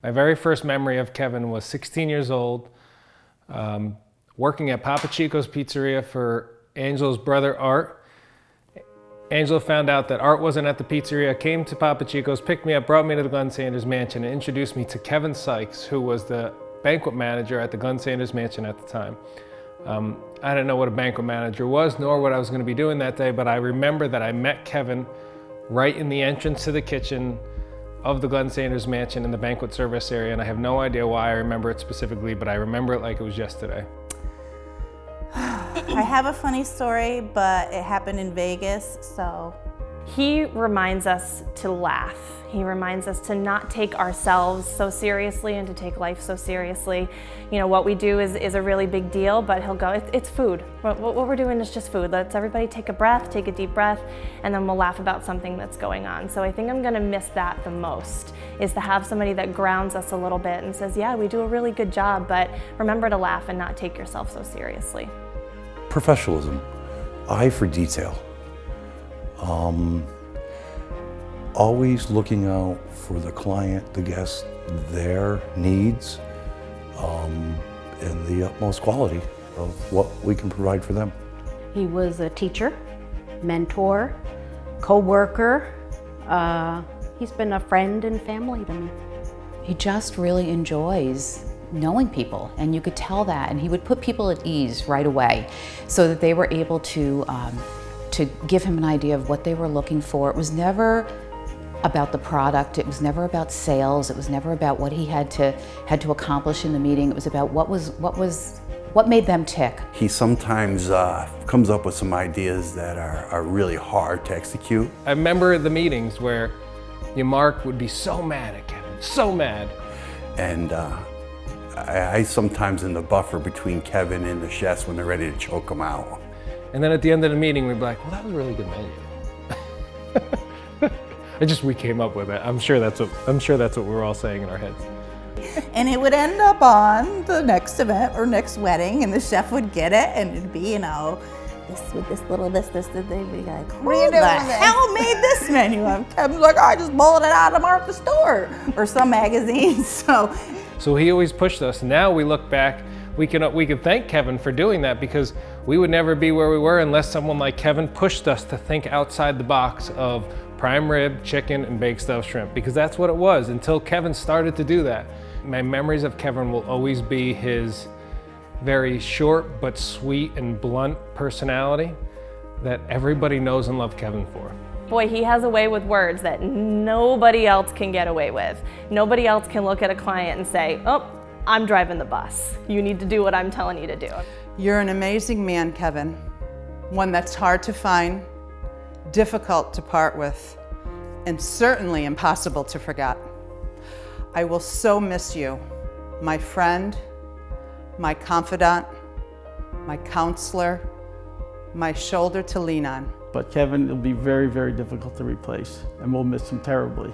My very first memory of Kevin was 16 years old, working at Papa Chico's Pizzeria for Angelo's brother Art. Angelo found out that Art wasn't at the pizzeria, came to Papa Chico's, picked me up, brought me to the Glenn Sanders Mansion, and introduced me to Kevin Sykes, who was the banquet manager at the Glenn Sanders Mansion at the time. I didn't know what a banquet manager was, nor what I was going to be doing that day, but I remember that I met Kevin right in the entrance to the kitchen of the Glenn Sanders Mansion in the banquet service area, and I have no idea why I remember it specifically, but I remember it like it was yesterday. I have a funny story, but it happened in Vegas, so. He reminds us to laugh. He reminds us to not take ourselves so seriously and to take life so seriously. You know, what we do is a really big deal, but he'll go, it's food. What we're doing is just food. Let's everybody take a breath, take a deep breath, and then we'll laugh about something that's going on. So I think I'm gonna miss that the most, is to have somebody that grounds us a little bit and says, yeah, we do a really good job, but remember to laugh and not take yourself so seriously. Professionalism, eye for detail. Always looking out for the client, the guest, their needs, and the utmost quality of what we can provide for them. He was a teacher, mentor, co-worker. He's been a friend and family to me. He just really enjoys knowing people, and you could tell that, and he would put people at ease right away so that they were able to give him an idea of what they were looking for. It was never about the product, it was never about sales, it was never about what he had to accomplish in the meeting. It was about what made them tick. He sometimes comes up with some ideas that are really hard to execute. I remember the meetings where Mark would be so mad at Kevin, so mad. And I sometimes in the buffer between Kevin and the chefs when they're ready to choke him out. And then at the end of the meeting, we'd be like, well, that was a really good menu. We came up with it. I'm sure that's what we're all saying in our heads. And it would end up on the next event or next wedding, and the chef would get it, and it'd be, you know, this with this little this, they'd be like, who the hell made this menu? And Kevin's like, I just pulled it out of Martha's store or some magazine. So he always pushed us. Now we look back, we can thank Kevin for doing that, because we would never be where we were unless someone like Kevin pushed us to think outside the box of prime rib, chicken, and baked stuffed shrimp, because that's what it was until Kevin started to do that. My memories of Kevin will always be his very short but sweet and blunt personality that everybody knows and loves Kevin for. Boy, he has a way with words that nobody else can get away with. Nobody else can look at a client and say, oh, I'm driving the bus. You need to do what I'm telling you to do. You're an amazing man, Kevin. One that's hard to find, difficult to part with, and certainly impossible to forget. I will so miss you, my friend, my confidant, my counselor, my shoulder to lean on. But Kevin will be very, very difficult to replace, and we'll miss him terribly.